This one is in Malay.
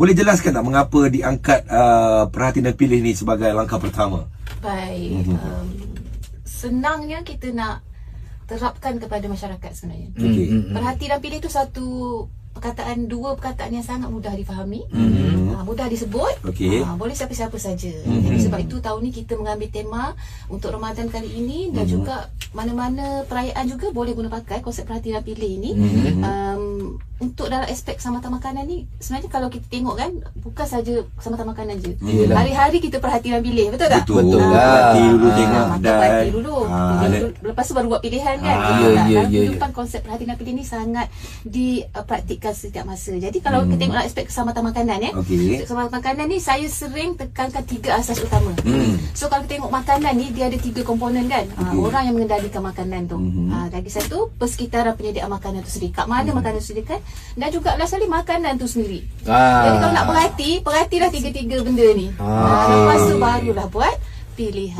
Boleh jelaskan tak mengapa diangkat perhatian dan pilih ni sebagai langkah pertama? Baik, senangnya kita nak terapkan kepada masyarakat sebenarnya. Perhati dan pilih itu dua perkataan yang sangat mudah difahami, mudah disebut, boleh siapa-siapa saja. Jadi sebab itu tahun ni kita mengambil tema untuk Ramadan kali ini, dan juga mana-mana perayaan juga boleh guna pakai konsep perhati dan pilih ini. Untuk dalam aspek keselamatan makanan ni, sebenarnya kalau kita tengok kan, bukan saja keselamatan makanan je. Hari-hari kita perhati dan pilih, betul tak? Betul. Perhati dulu, tengok perhati dulu. Lepas tu baru buat pilihan kan. Dalam kehidupan konsep perhati dan pilih ni sangat dipraktikkan setiap masa. Jadi kalau kita tengok dalam aspek keselamatan makanan keselamatan makanan ni saya sering tekankan 3 asas utama. So kalau kita tengok makanan ni, dia ada 3 komponen kan. Orang yang mengendalikan makanan tu. Lagi satu, persekitaran penyediaan makanan tu sendiri. Kat mana makanan tu disediakan, dan juga last sekali makanan tu sendiri. Jadi kalau nak perhatilah 3-3 benda ni. Lepas tu barulah buat pilihan.